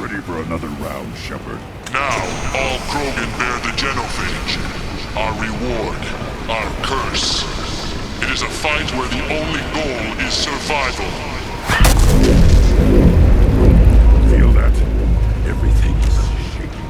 Ready for another round, Shepard. Now, all Krogan bear the genophage. Our reward, our curse. It is a fight where the only goal is survival. Feel that? Everything is shaking.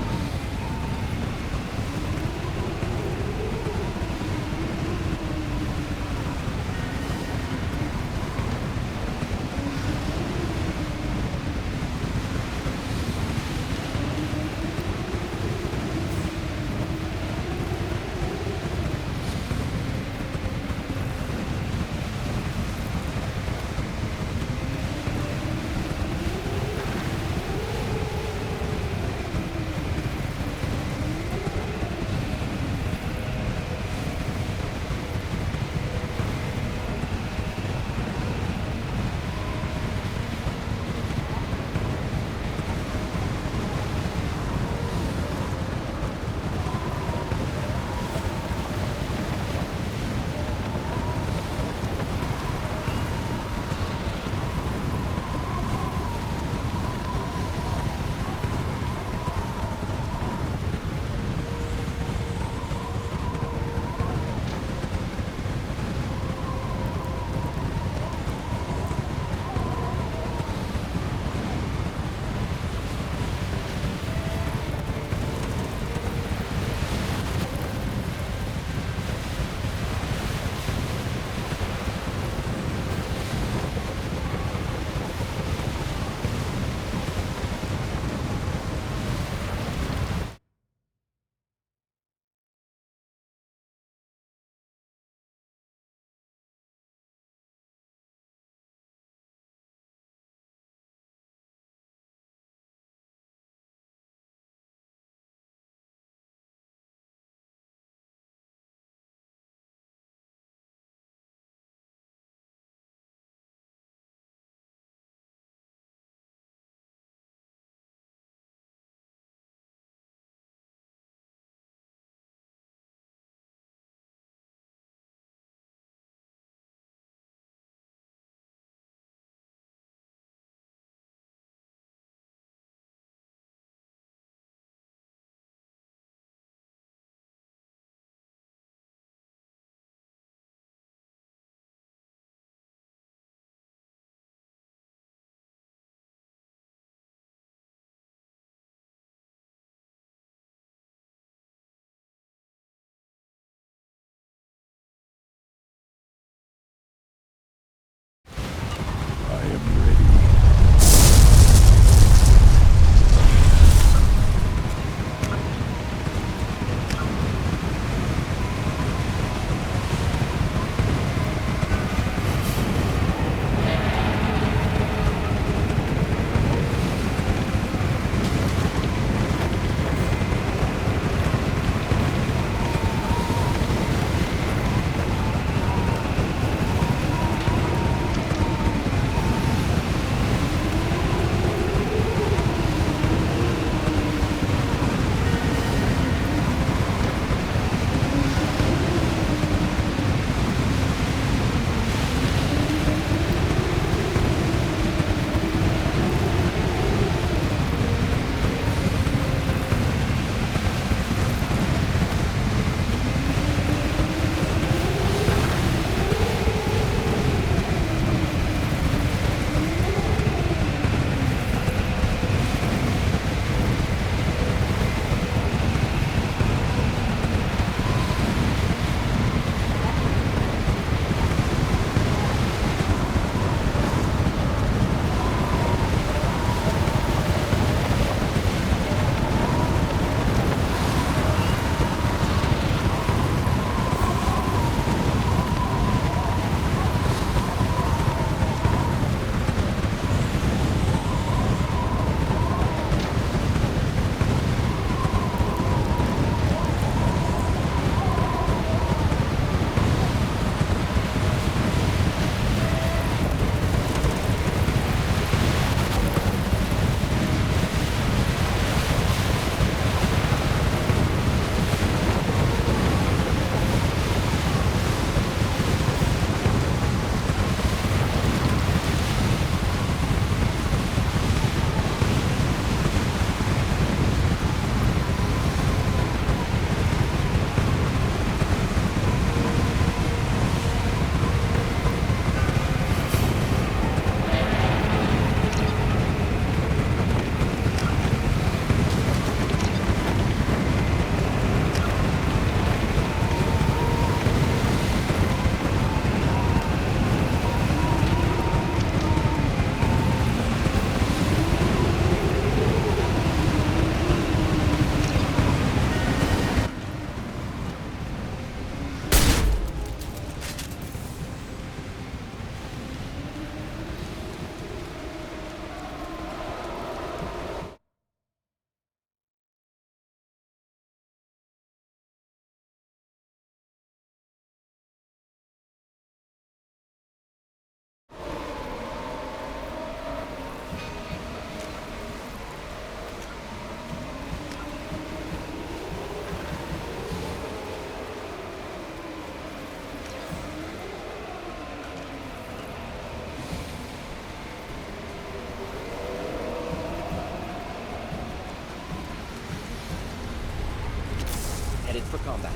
for combat.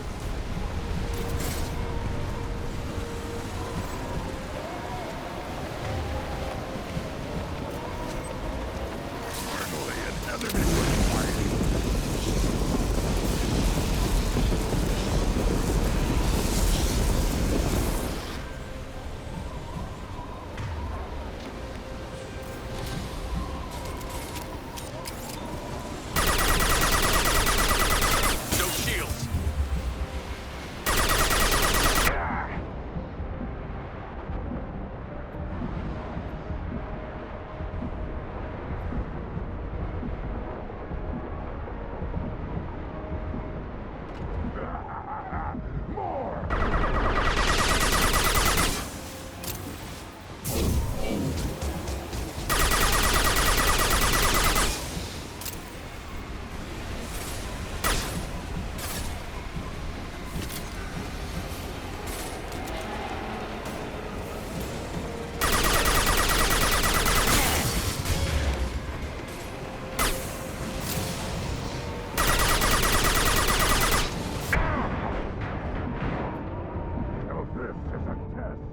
Finally, an enemy was fighting. No shields. So this is a test.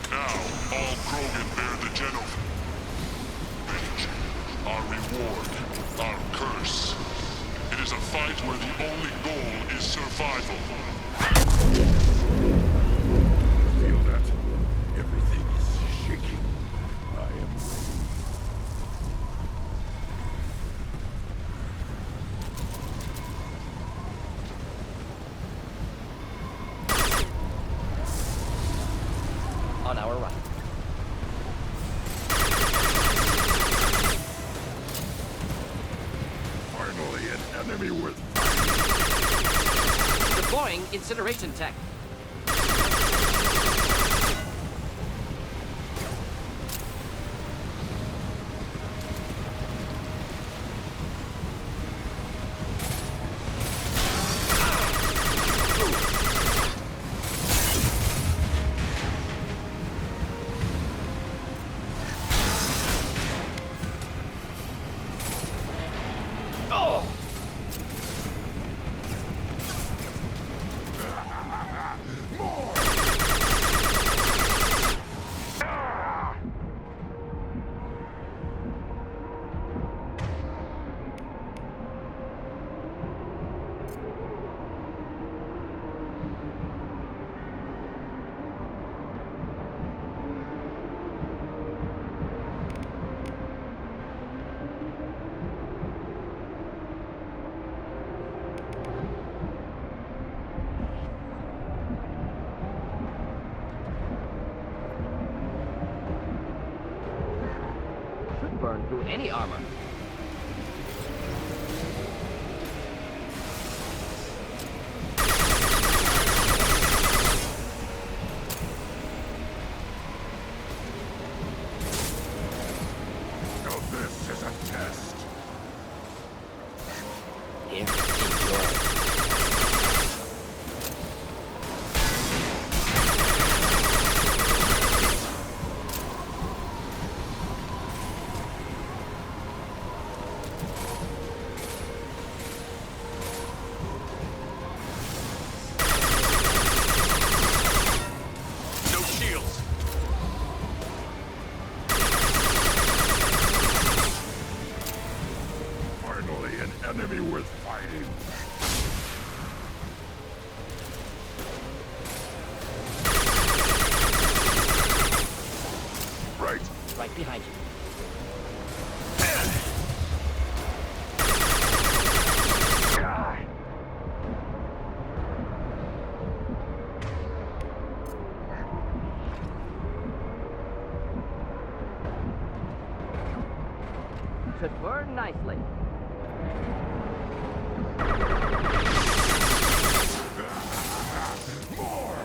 Now, all Krogan bear the genophage. Our reward, our curse. It is a fight where the only goal is survival. Feel that? Everything is shaking. I am ready. On our right. Finally, an enemy incineration tech. Burn through any armor. So this is a test. Here, enjoy. Finally, an enemy worth fighting. Right behind you. Should burn nicely. More!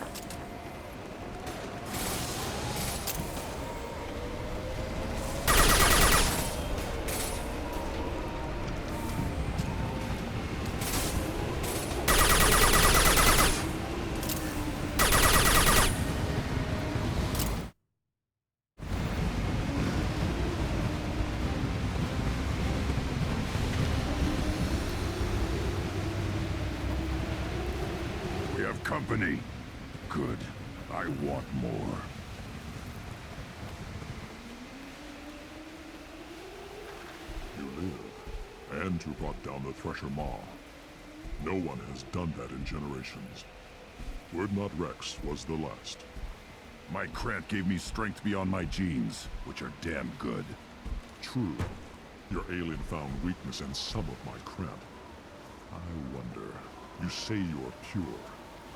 We have company. Good. I want more. You live, and you brought down the Thresher Maw. No one has done that in generations. Word Not Rex was the last. My Krant gave me strength beyond my genes, which are damn good. True. Your alien found weakness in some of my Krant. I wonder, you say you're pure.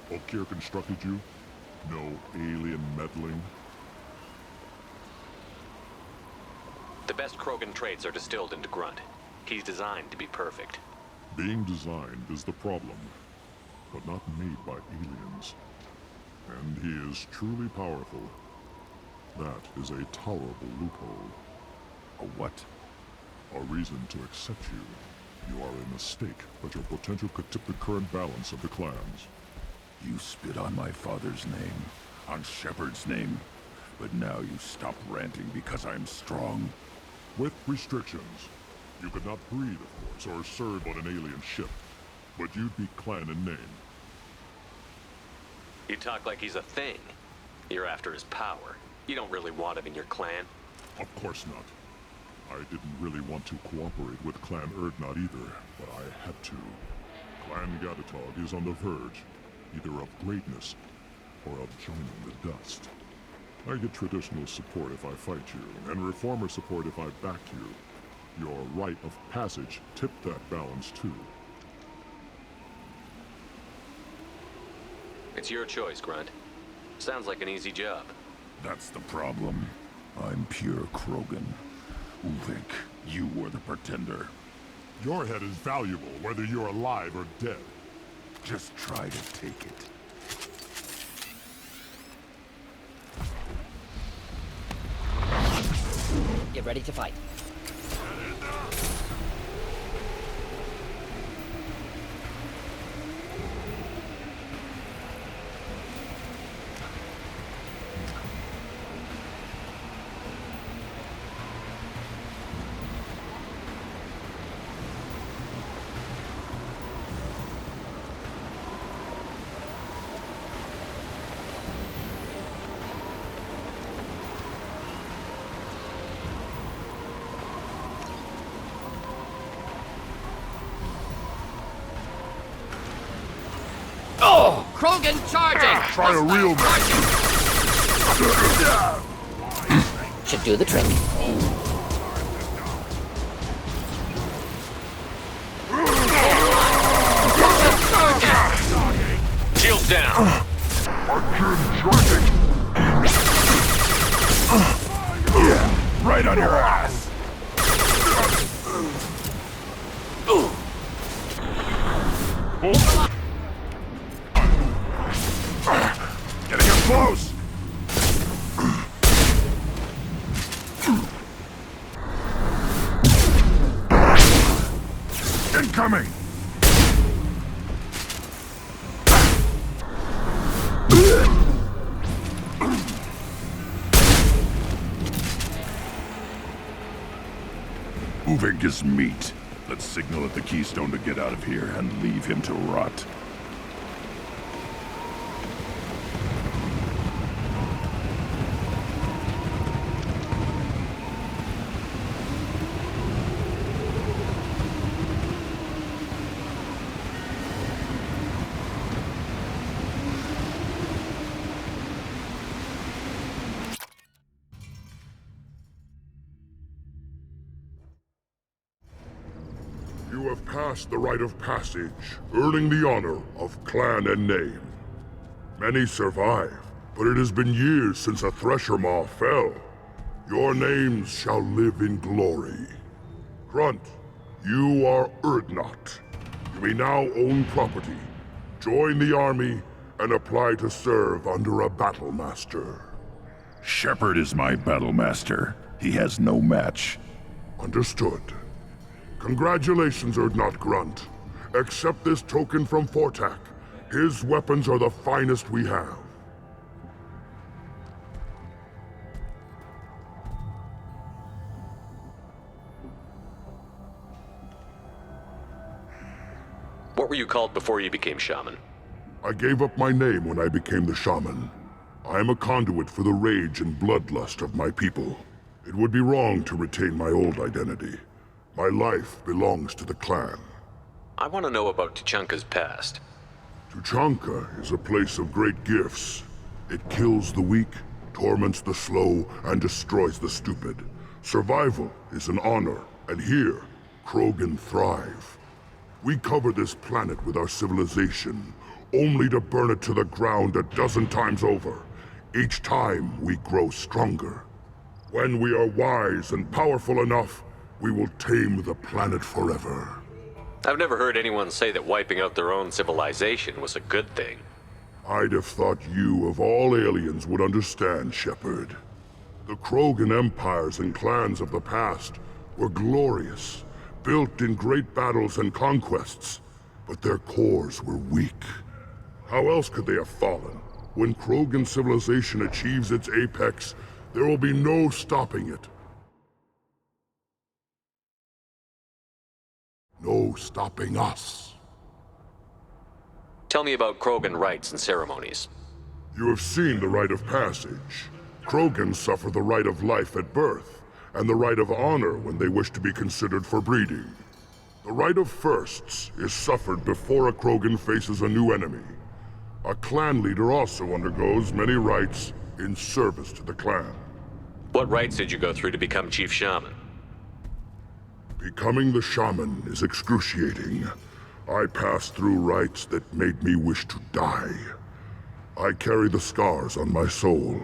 Okir constructed you? No alien meddling? The best Krogan traits are distilled into Grunt. He's designed to be perfect. Being designed is the problem, but not made by aliens. And he is truly powerful. That is a tolerable loophole. A what? A reason to accept you. You are a mistake, but your potential could tip the current balance of the clans. You spit on my father's name, on Shepard's name, but now you stop ranting because I'm strong. With restrictions. You could not breed, of course, or serve on an alien ship. But you'd be clan in name. You talk like he's a thing. You're after his power. You don't really want him in your clan. Of course not. I didn't really want to cooperate with Clan Urdnot either, but I had to. Clan Gatatog is on the verge, either of greatness or of joining the dust. I get traditional support if I fight you, and reformer support if I back you. Your rite of passage tipped that balance too. It's your choice, Grunt. Sounds like an easy job. That's the problem. I'm pure Krogan. Ulvik, you were the pretender. Your head is valuable, whether you're alive or dead. Just try to take it. Get ready to fight. Oh! Krogan charging! Try a real man. Should do the trick. Shields down. Right on your ass! Getting up close! Incoming! Uvig is meat. Let's signal at the Keystone to get out of here and leave him to rot. You have passed the rite of passage, earning the honor of clan and name. Many survive, but it has been years since a Thresher Maw fell. Your names shall live in glory. Grunt, you are Urdnot. You may now own property, join the army, and apply to serve under a battle master. Shepard is my battle master. He has no match. Understood. Congratulations, Urdnot Grunt. Accept this token from Fortak. His weapons are the finest we have. What were you called before you became shaman? I gave up my name when I became the shaman. I am a conduit for the rage and bloodlust of my people. It would be wrong to retain my old identity. My life belongs to the clan. I want to know about Tuchanka's past. Tuchanka is a place of great gifts. It kills the weak, torments the slow, and destroys the stupid. Survival is an honor, and here, Krogan thrive. We cover this planet with our civilization, only to burn it to the ground a dozen times over. Each time, we grow stronger. When we are wise and powerful enough, we will tame the planet forever. I've never heard anyone say that wiping out their own civilization was a good thing. I'd have thought you, of all aliens, would understand, Shepard. The Krogan empires and clans of the past were glorious, built in great battles and conquests, but their cores were weak. How else could they have fallen? When Krogan civilization achieves its apex, there will be no stopping it. No stopping us. Tell me about Krogan rites and ceremonies. You have seen the rite of passage. Krogans suffer the rite of life at birth, and the rite of honor when they wish to be considered for breeding. The rite of firsts is suffered before a Krogan faces a new enemy. A clan leader also undergoes many rites in service to the clan. What rites did you go through to become Chief Shaman? Becoming the shaman is excruciating. I passed through rites that made me wish to die. I carry the scars on my soul.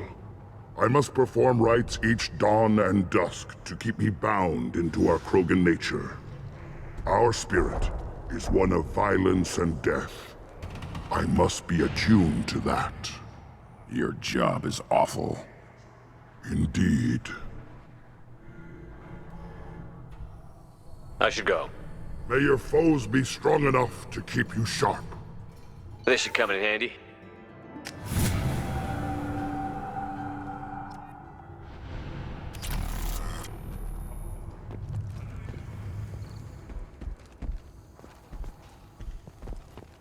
I must perform rites each dawn and dusk to keep me bound into our Krogan nature. Our spirit is one of violence and death. I must be attuned to that. Your job is awful. Indeed. I should go. May your foes be strong enough to keep you sharp. This should come in handy.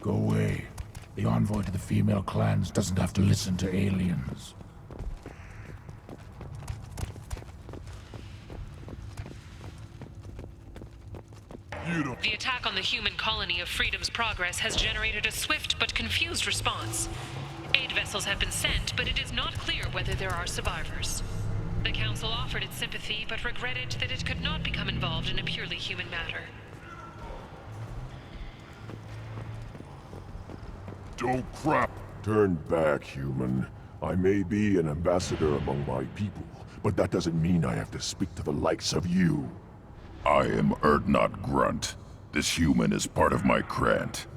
Go away. The envoy to the female clans doesn't have to listen to aliens. The attack on the human colony of Freedom's Progress has generated a swift but confused response. Aid vessels have been sent, but it is not clear whether there are survivors. The Council offered its sympathy, but regretted that it could not become involved in a purely human matter. Don't crap! Turn back, human. I may be an ambassador among my people, but that doesn't mean I have to speak to the likes of you. I am Erdnot Grunt. This human is part of my Krant.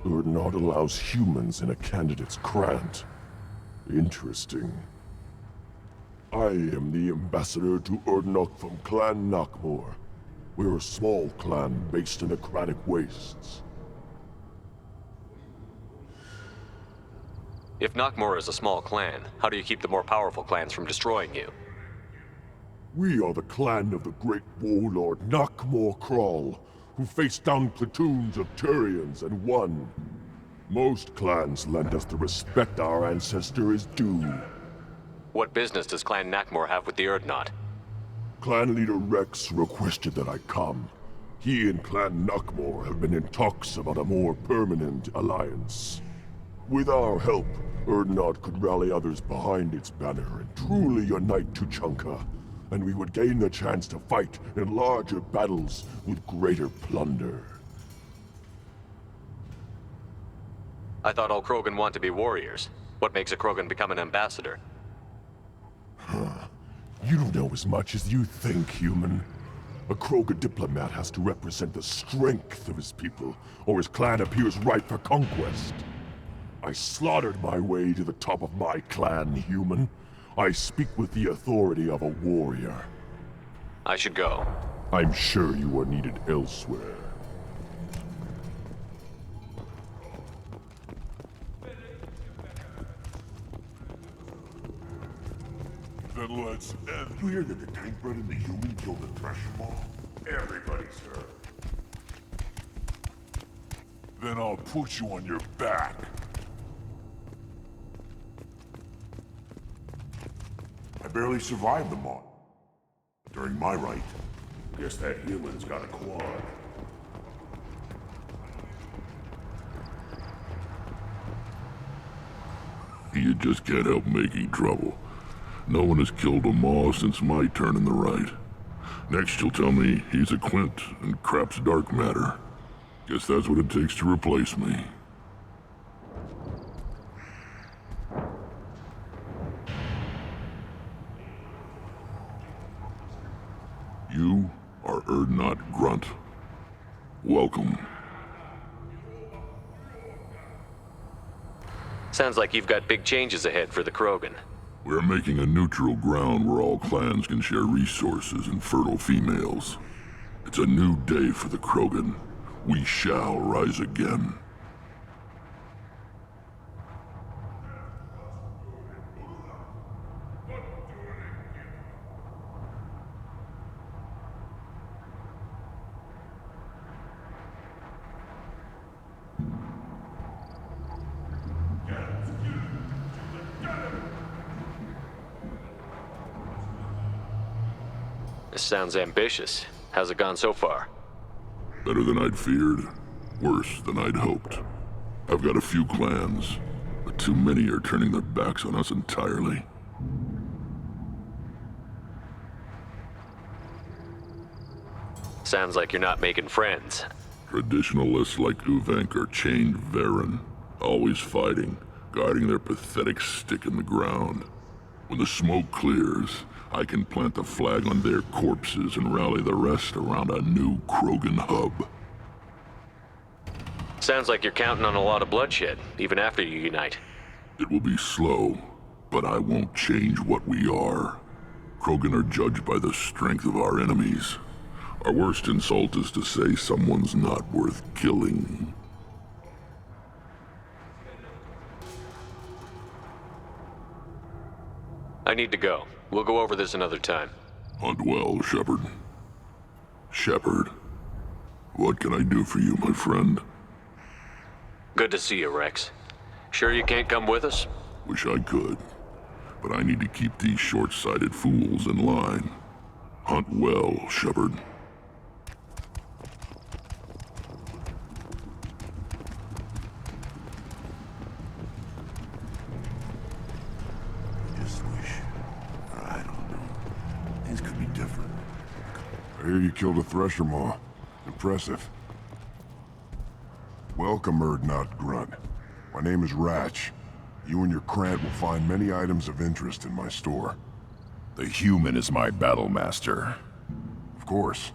Urdnot allows humans in a candidate's Krant. Interesting. I am the ambassador to Urdnot from Clan Nakmor. We're a small clan based in the Kratic Wastes. If Nakmor is a small clan, how do you keep the more powerful clans from destroying you? We are the clan of the great warlord Nakmor Kral, who faced down platoons of Turians and won. Most clans lend us the respect our ancestor is due. What business does Clan Nakmor have with the Urdnot? Clan leader Rex requested that I come. He and Clan Nakmor have been in talks about a more permanent alliance. With our help, Urdnot could rally others behind its banner and truly unite Tuchanka, and we would gain the chance to fight in larger battles with greater plunder. I thought all Krogan want to be warriors. What makes a Krogan become an ambassador? You don't know as much as you think, human. A Krogan diplomat has to represent the strength of his people, or his clan appears ripe for conquest. I slaughtered my way to the top of my clan, human. I speak with the authority of a warrior. I should go. I'm sure you are needed elsewhere. Then let's end. You hear that the tank bred and the human killed the Thresher? Everybody's hurt. Then I'll put you on your back. I barely survived the Maut. During my right. Guess that human's got a quad. You just can't help making trouble. No one has killed a Maw since my turn in the right. Next you'll tell me he's a Quint and crap's dark matter. Guess that's what it takes to replace me. You are Urdnot Grunt. Welcome. Sounds like you've got big changes ahead for the Krogan. We're making a neutral ground where all clans can share resources and fertile females. It's a new day for the Krogan. We shall rise again. This sounds ambitious. How's it gone so far? Better than I'd feared. Worse than I'd hoped. I've got a few clans, but too many are turning their backs on us entirely. Sounds like you're not making friends. Traditionalists like Uvenk are chained Varen, always fighting, guarding their pathetic stick in the ground. When the smoke clears, I can plant the flag on their corpses and rally the rest around a new Krogan hub. Sounds like you're counting on a lot of bloodshed, even after you unite. It will be slow, but I won't change what we are. Krogan are judged by the strength of our enemies. Our worst insult is to say someone's not worth killing. I need to go. We'll go over this another time. Hunt well, Shepard. Shepard, what can I do for you, my friend? Good to see you, Rex. Sure you can't come with us? Wish I could, but I need to keep these short-sighted fools in line. Hunt well, Shepard. Just wish. I don't know. Things could be different. I hear you killed a Thresher Maw. Impressive. Welcome, Urdnot Grunt. My name is Ratch. You and your Krant will find many items of interest in my store. The human is my battle master. Of course.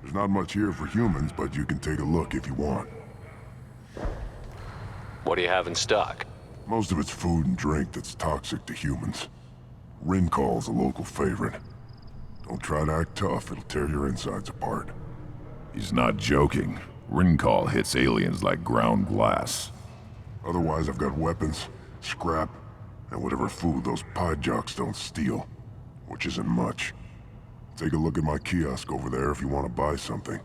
There's not much here for humans, but you can take a look if you want. What do you have in stock? Most of it's food and drink that's toxic to humans. Rincall's a local favorite. Don't try to act tough, it'll tear your insides apart. He's not joking. Rincall hits aliens like ground glass. Otherwise, I've got weapons, scrap, and whatever food those pie jocks don't steal. Which isn't much. Take a look at my kiosk over there if you want to buy something.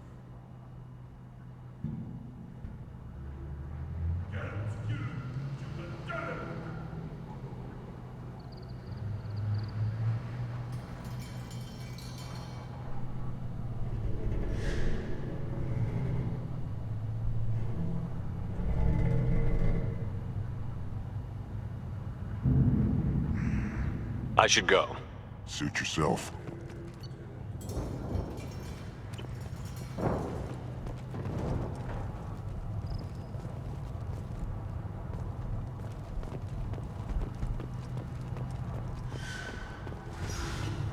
I should go. Suit yourself.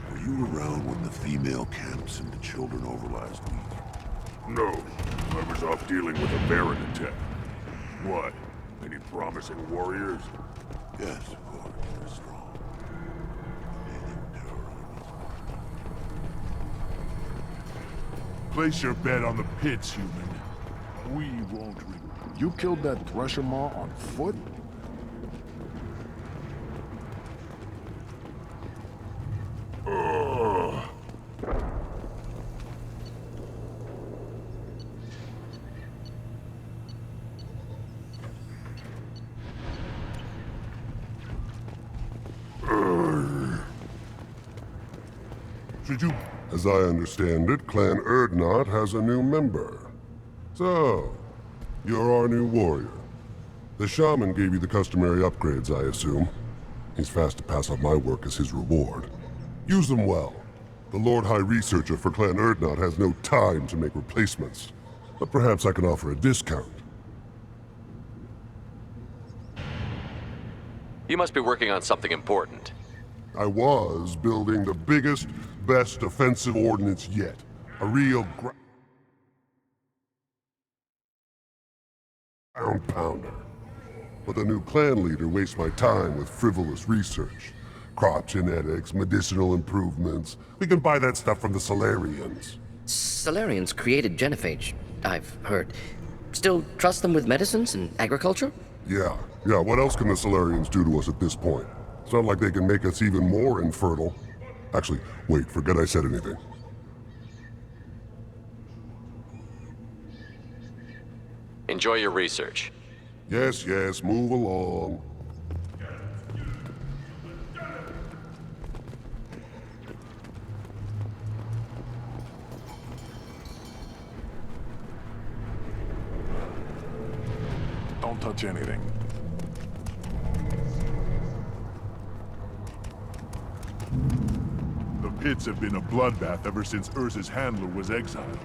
Were you around when the female camps and the children over last week? No, I was off dealing with a Baron attack. What? Any promising warriors? Yes, of course. They're strong. They terrorize. Place your bet on the pits, human. We won't You killed that Thresher Maw on foot? Should you... As I understand it, Clan Urdnot has a new member. So, you're our new warrior. The shaman gave you the customary upgrades, I assume. He's fast to pass on my work as his reward. Use them well. The Lord High Researcher for Clan Urdnot has no time to make replacements. But perhaps I can offer a discount. You must be working on something important. I was building the biggest, best offensive ordnance yet. A real ground pounder. But the new clan leader wastes my time with frivolous research. Crop genetics, medicinal improvements. We can buy that stuff from the Solarians. Solarians created genophage, I've heard. Still trust them with medicines and agriculture? Yeah. What else can the Solarians do to us at this point? It's not like they can make us even more infertile. Actually, wait, forget I said anything. Enjoy your research. Yes, move along. Don't touch anything. The pits have been a bloodbath ever since Urza's handler was exiled.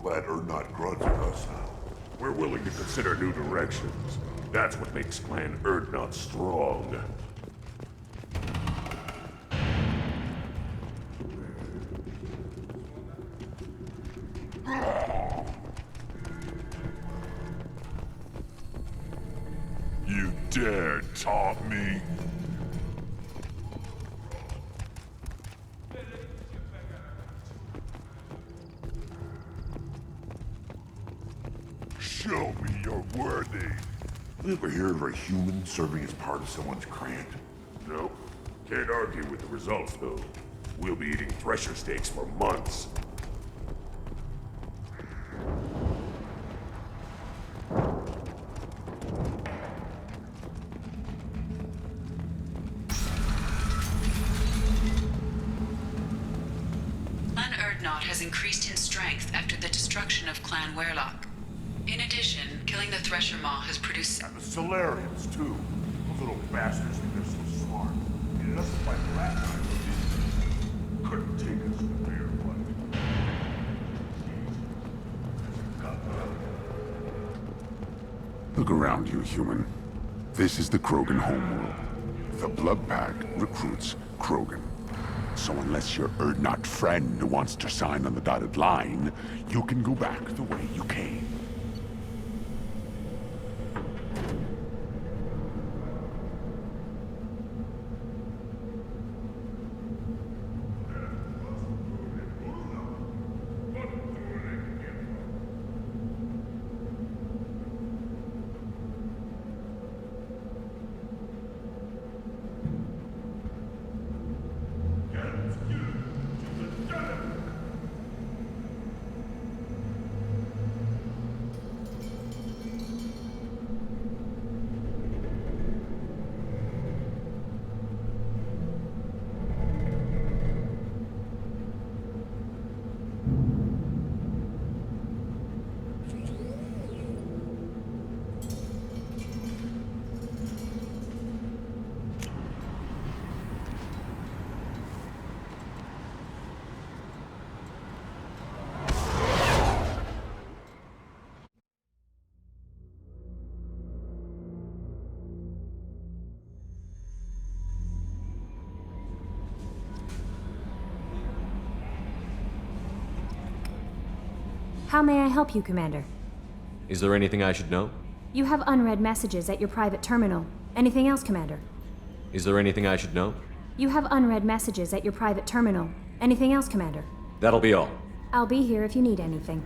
Glad Urdnot grudges us now. We're willing to consider new directions. That's what makes Clan Urdnot strong. you dare taunt me? Show me you're worthy. You ever hear of a human serving as part of someone's grant? Nope. Can't argue with the results, though. We'll be eating thresher steaks for months. Clan Erdnot has increased in strength after the destruction of Clan Werlock. In addition, killing the Thresher Maw has produced... And the Solarians, too. Those little bastards think they're so smart. Needed us to fight rat knives. Couldn't take us in a fair fight. Look around you, human. This is the Krogan homeworld. The Blood Pack recruits Krogan. So unless your Erdnot friend wants to sign on the dotted line, you can go back the way you came. How may I help you, Commander? Is there anything I should know? You have unread messages at your private terminal. Anything else, Commander? Is there anything I should know? You have unread messages at your private terminal. Anything else, Commander? That'll be all. I'll be here if you need anything.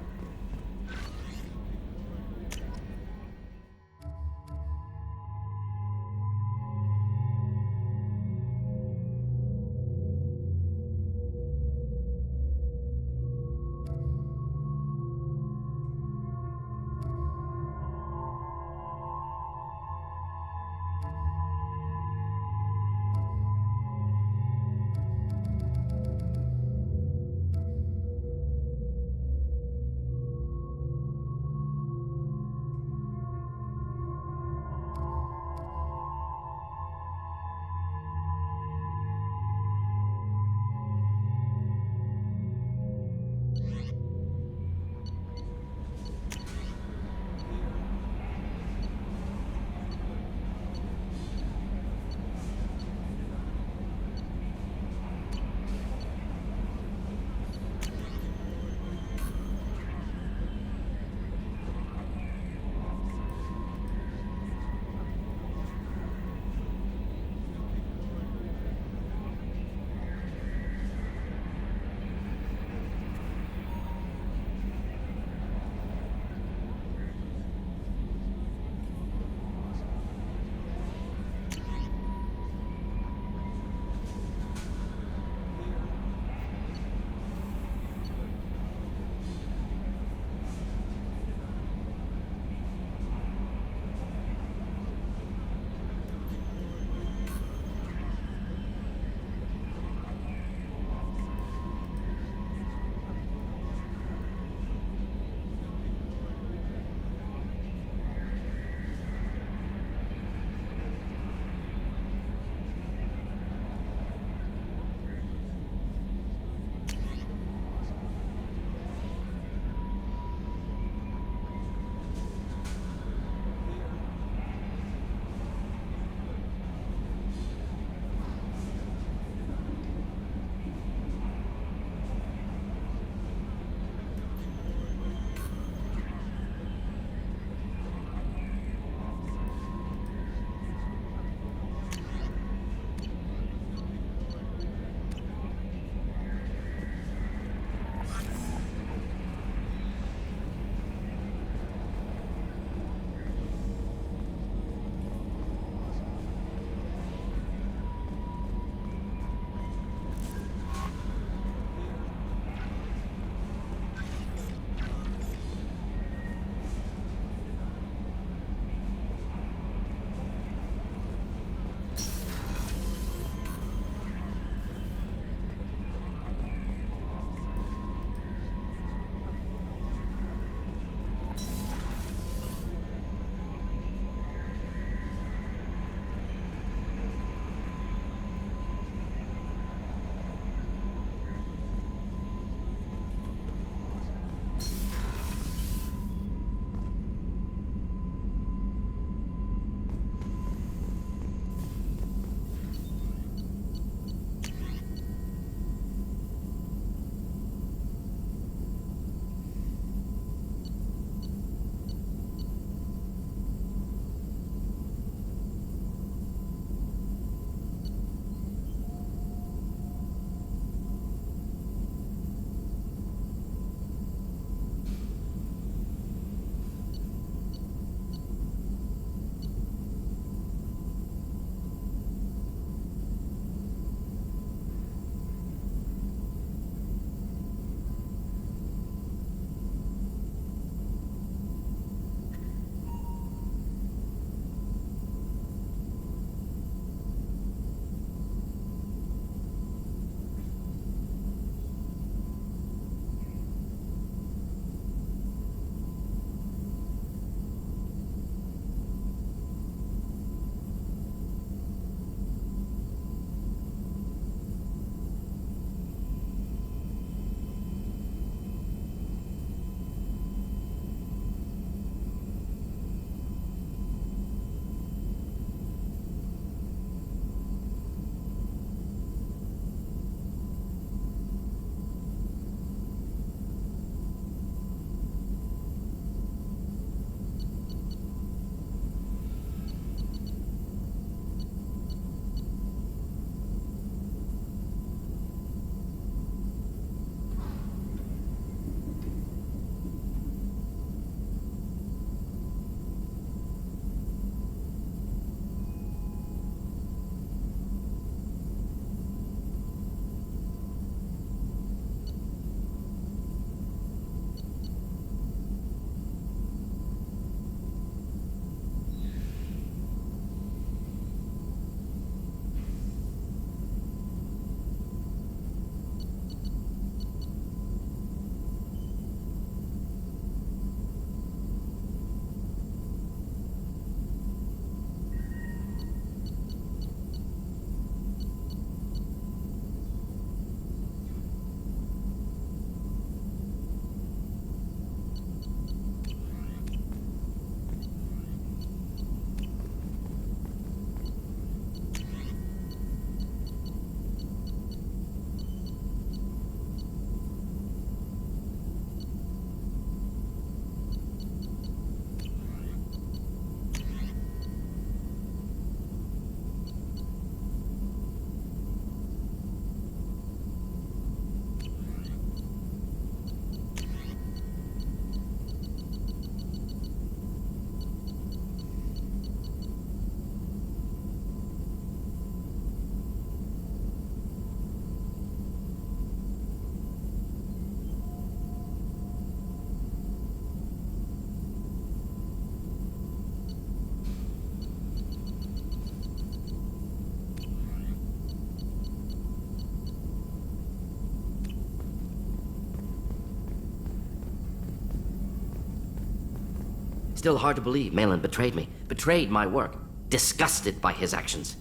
Still hard to believe Malin betrayed me, betrayed my work, disgusted by his actions.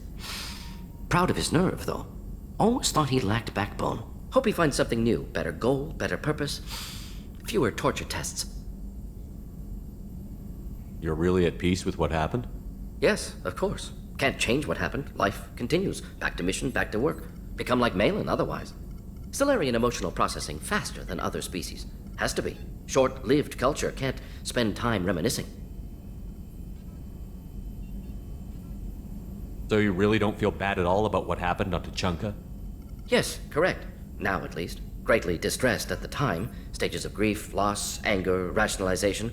Proud of his nerve, though. Always thought he lacked backbone. Hope he finds something new, better goal, better purpose, fewer torture tests. You're really at peace with what happened? Yes, of course. Can't change what happened. Life continues. Back to mission, back to work. Become like Malin otherwise. Solarian emotional processing faster than other species. Has to be. Short-lived culture can't spend time reminiscing. So you really don't feel bad at all about what happened on Tuchanka? Yes, correct. Now at least. Greatly distressed at the time. Stages of grief, loss, anger, rationalization.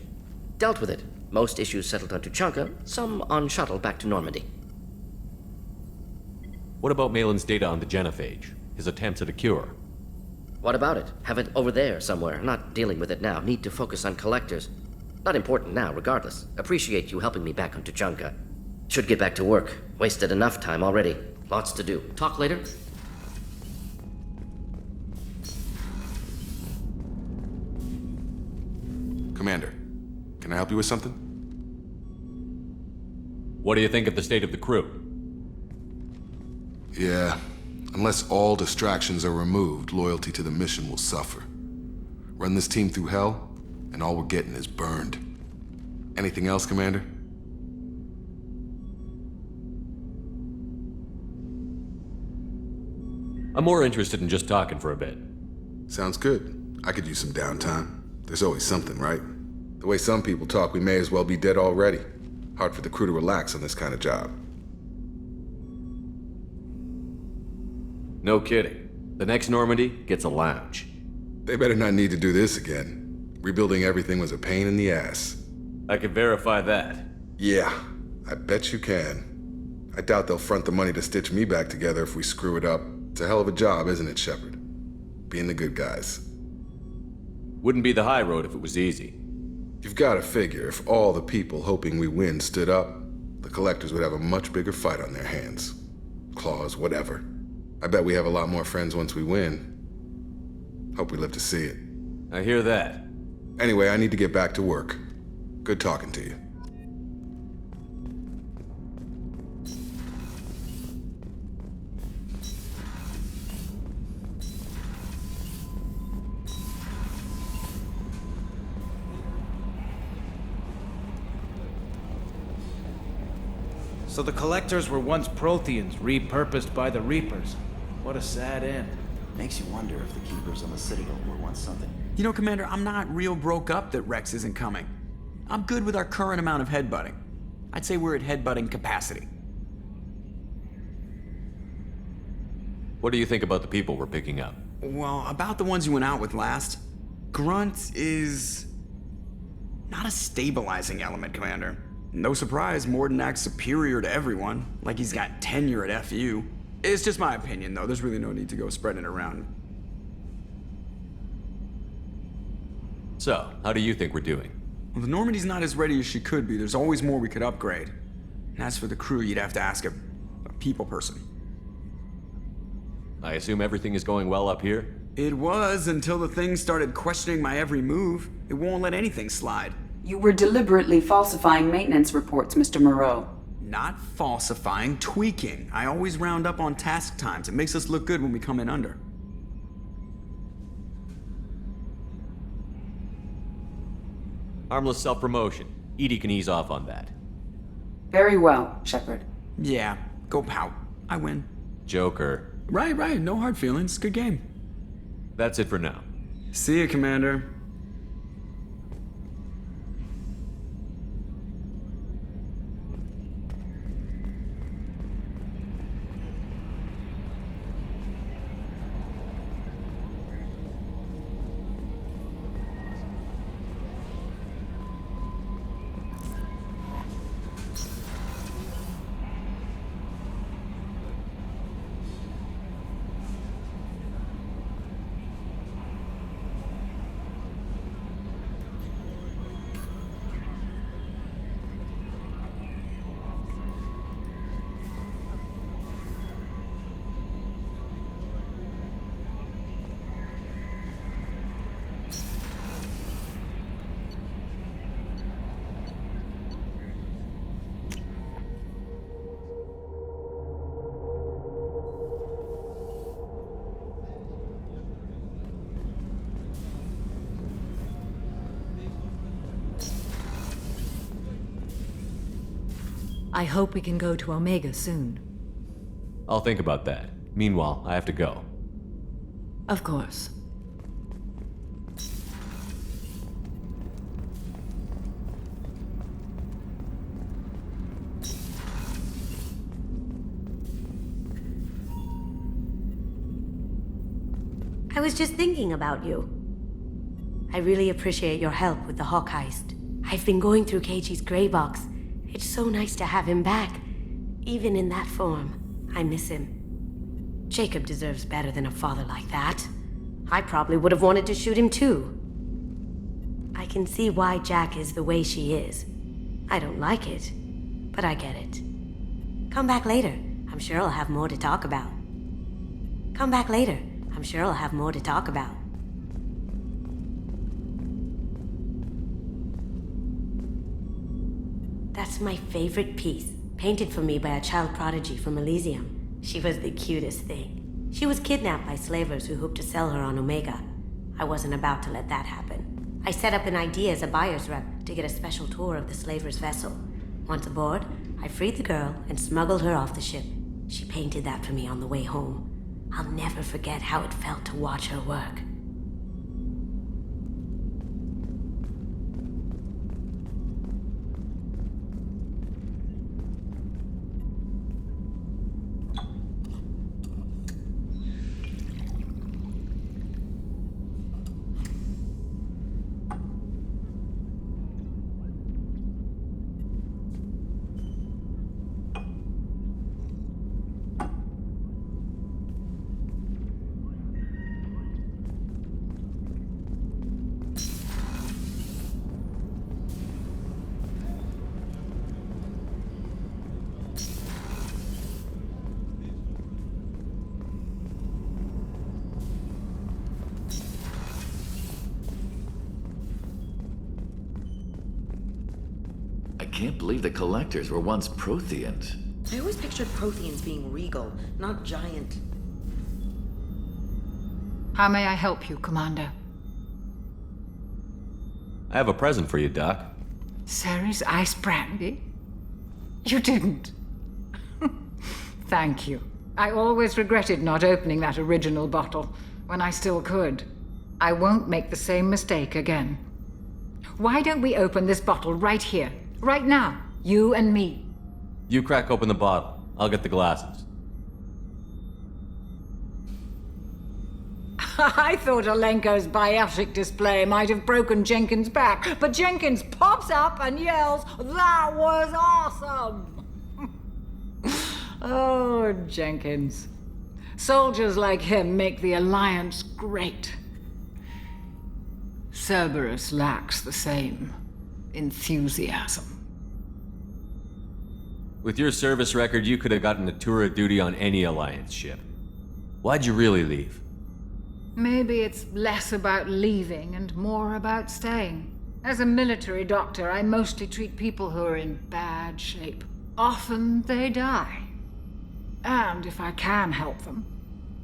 Dealt with it. Most issues settled on Tuchanka, some on shuttle back to Normandy. What about Malin's data on the genophage? His attempts at a cure? What about it? Have it over there somewhere. Not dealing with it now. Need to focus on collectors. Not important now, regardless. Appreciate you helping me back on Tuchanka. Should get back to work. Wasted enough time already. Lots to do. Talk later? Commander, can I help you with something? What do you think of the state of the crew? Yeah, unless all distractions are removed, loyalty to the mission will suffer. Run this team through hell, and all we're getting is burned. Anything else, Commander? I'm more interested in just talking for a bit. Sounds good. I could use some downtime. There's always something, right? The way some people talk, we may as well be dead already. Hard for the crew to relax on this kind of job. No kidding. The next Normandy gets a lounge. They better not need to do this again. Rebuilding everything was a pain in the ass. I can verify that. Yeah, I bet you can. I doubt they'll front the money to stitch me back together if we screw it up. It's a hell of a job, isn't it, Shepard? Being the good guys. Wouldn't be the high road if it was easy. You've got to figure if all the people hoping we win stood up, the collectors would have a much bigger fight on their hands. Claws, whatever. I bet we have a lot more friends once we win. Hope we live to see it. I hear that. Anyway, I need to get back to work. Good talking to you. So the Collectors were once Protheans, repurposed by the Reapers. What a sad end. Makes you wonder if the Keepers on the Citadel were once something. You know, Commander, I'm not real broke up that Rex isn't coming. I'm good with our current amount of headbutting. I'd say we're at headbutting capacity. What do you think about the people we're picking up? Well, about the ones you went out with last, Grunt is not a stabilizing element, Commander. No surprise, Morden acts superior to everyone, like he's got tenure at FU. It's just my opinion, though. There's really no need to go spreading it around. So, how do you think we're doing? Well, the Normandy's not as ready as she could be. There's always more we could upgrade. And as for the crew, you'd have to ask a people person. I assume everything is going well up here? It was, until the thing started questioning my every move. It won't let anything slide. You were deliberately falsifying maintenance reports, Mr. Moreau. Not falsifying, tweaking. I always round up on task times. It makes us look good when we come in under. Harmless self-promotion. Edie can ease off on that. Very well, Shepard. Yeah, go pout. I win. Joker. Right. No hard feelings. Good game. That's it for now. See ya, Commander. I hope we can go to Omega soon. I'll think about that. Meanwhile, I have to go. Of course. I was just thinking about you. I really appreciate your help with the Hawk heist. I've been going through Keiichi's gray box. It's so nice to have him back, even in that form. I miss him. Jacob deserves better than a father like that. I probably would have wanted to shoot him too. I can see why Jack is the way she is. I don't like it, but I get it. Come back later. I'm sure I'll have more to talk about. Come back later. I'm sure I'll have more to talk about. That's my favorite piece, painted for me by a child prodigy from Elysium. She was the cutest thing. She was kidnapped by slavers who hoped to sell her on Omega. I wasn't about to let that happen. I set up an idea as a buyer's rep to get a special tour of the slaver's vessel. Once aboard, I freed the girl and smuggled her off the ship. She painted that for me on the way home. I'll never forget how it felt to watch her work. I can't believe the Collectors were once Protheans. I always pictured Protheans being regal, not giant. How may I help you, Commander? I have a present for you, Doc. Ceres ice brandy? You didn't. Thank you. I always regretted not opening that original bottle when I still could. I won't make the same mistake again. Why don't we open this bottle right here? Right now, you and me. You crack open the bottle. I'll get the glasses. I thought Alenko's biotic display might have broken Jenkins' back, but Jenkins pops up and yells, "That was awesome!" Oh, Jenkins. Soldiers like him make the Alliance great. Cerberus lacks the same enthusiasm. With your service record, you could have gotten a tour of duty on any Alliance ship. Why'd you really leave? Maybe it's less about leaving and more about staying. As a military doctor, I mostly treat people who are in bad shape. Often they die. And if I can help them,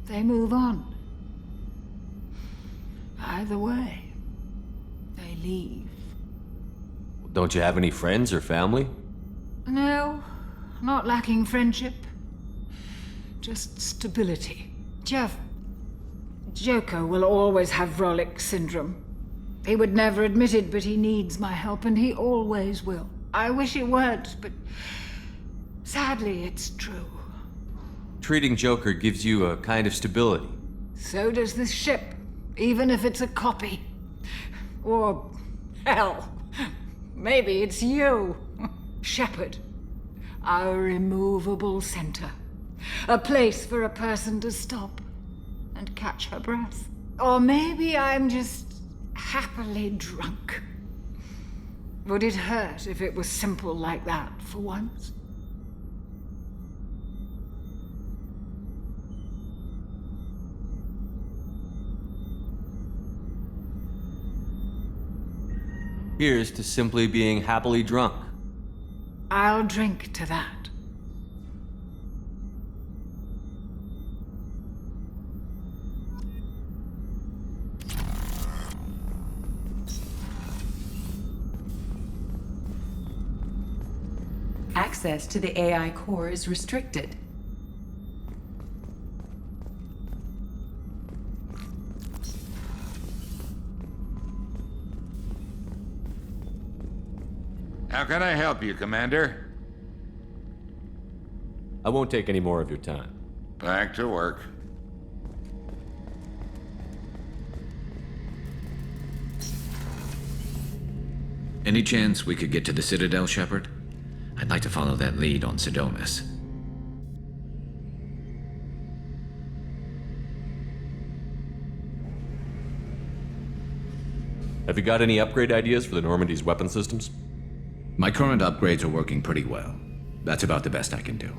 they move on. Either way, they leave. Don't you have any friends or family? No, not lacking friendship. Just stability. Joko will always have Vrolik syndrome. He would never admit it, but he needs my help, and he always will. I wish it weren't, but sadly, it's true. Treating Joker gives you a kind of stability. So does this ship, even if it's a copy. Or, hell, maybe it's you, Shepard. Our immovable center. A place for a person to stop and catch her breath. Or maybe I'm just happily drunk. Would it hurt if it was simple like that for once? Here's to simply being happily drunk. I'll drink to that. Access to the AI core is restricted. How can I help you, Commander? I won't take any more of your time. Back to work. Any chance we could get to the Citadel, Shepard? I'd like to follow that lead on Sodomus. Have you got any upgrade ideas for the Normandy's weapon systems? My current upgrades are working pretty well. That's about the best I can do.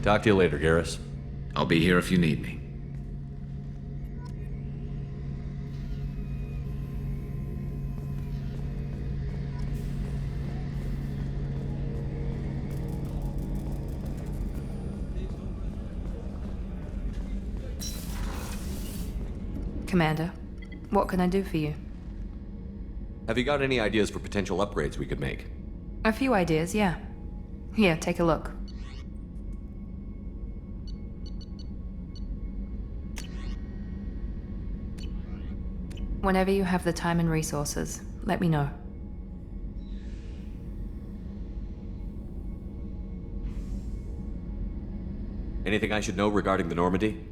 Talk to you later, Garrus. I'll be here if you need me. Commander, what can I do for you? Have you got any ideas for potential upgrades we could make? A few ideas, yeah. Here, take a look. Whenever you have the time and resources, let me know. Anything I should know regarding the Normandy?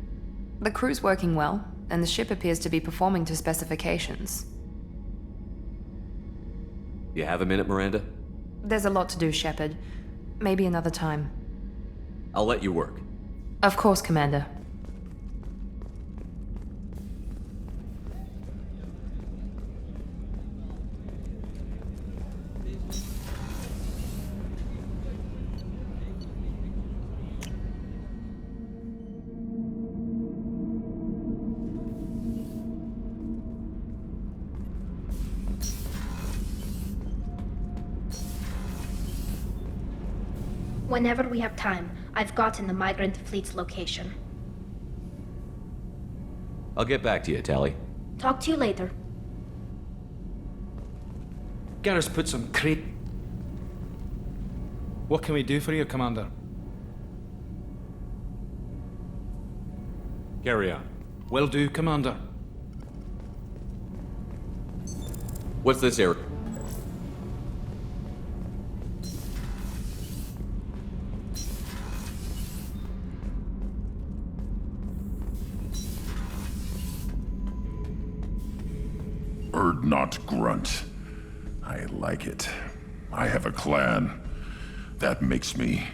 The crew's working well, and the ship appears to be performing to specifications. You have a minute, Miranda? There's a lot to do, Shepard. Maybe another time. I'll let you work. Of course, Commander. Whenever we have time, I've gotten the migrant fleet's location. I'll get back to you, Tally. Talk to you later. Garrus put some crate. What can we do for you, Commander? Carry on. Will do, Commander. What's this, Eric? Not grunt. I like it. I have a clan. That makes me...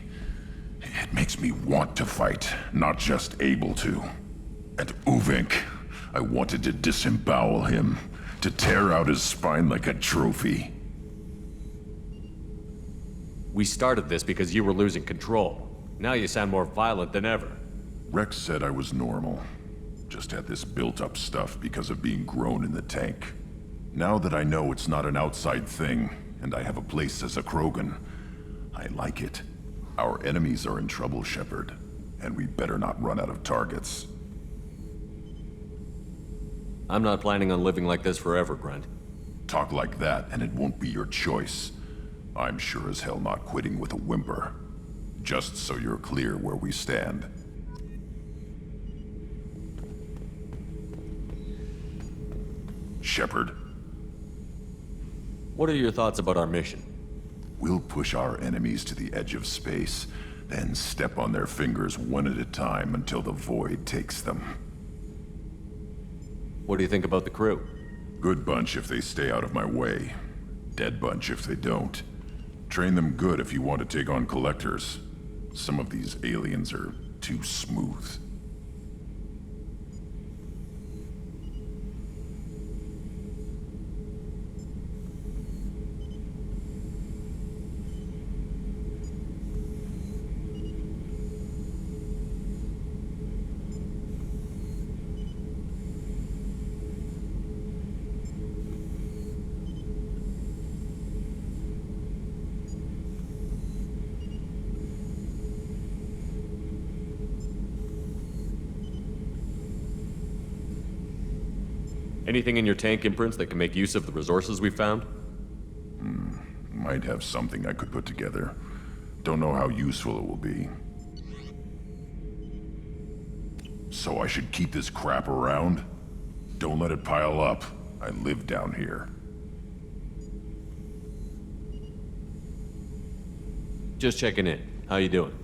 It makes me want to fight, not just able to. And Uvink, I wanted to disembowel him, to tear out his spine like a trophy. We started this because you were losing control. Now you sound more violent than ever. Rex said I was normal. Just had this built-up stuff because of being grown in the tank. Now that I know it's not an outside thing, and I have a place as a Krogan, I like it. Our enemies are in trouble, Shepard, and we better not run out of targets. I'm not planning on living like this forever, Grunt. Talk like that, and it won't be your choice. I'm sure as hell not quitting with a whimper. Just so you're clear where we stand. Shepard. What are your thoughts about our mission? We'll push our enemies to the edge of space, then step on their fingers one at a time until the void takes them. What do you think about the crew? Good bunch if they stay out of my way. Dead bunch if they don't. Train them good if you want to take on collectors. Some of these aliens are too smooth. Anything in your tank imprints that can make use of the resources we found? Might have something I could put together. Don't know how useful it will be. So I should keep this crap around? Don't let it pile up. I live down here. Just checking in. How you doing?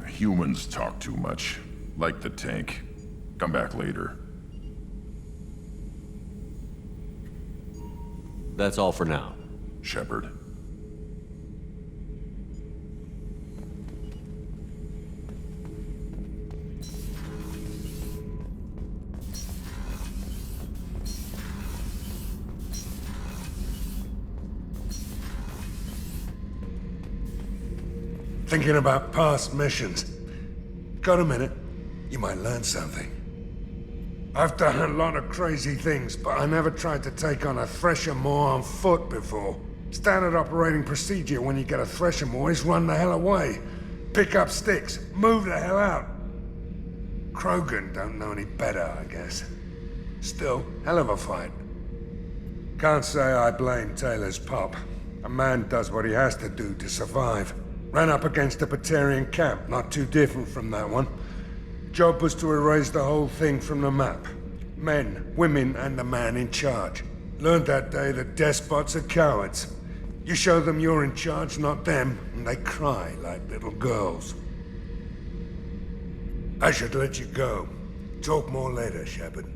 Humans talk too much. Like the tank. Come back later. That's all for now. Shepard. Thinking about past missions. Got a minute? You might learn something. I've done a lot of crazy things, but I never tried to take on a Thresher Maw on foot before. Standard operating procedure when you get a Thresher Maw is run the hell away. Pick up sticks, move the hell out. Krogan don't know any better, I guess. Still, hell of a fight. Can't say I blame Taylor's pop. A man does what he has to do to survive. Ran up against a Batarian camp, not too different from that one. Job was to erase the whole thing from the map. Men, women, and the man in charge. Learned that day that despots are cowards. You show them you're in charge, not them, and they cry like little girls. I should let you go. Talk more later, Shepard.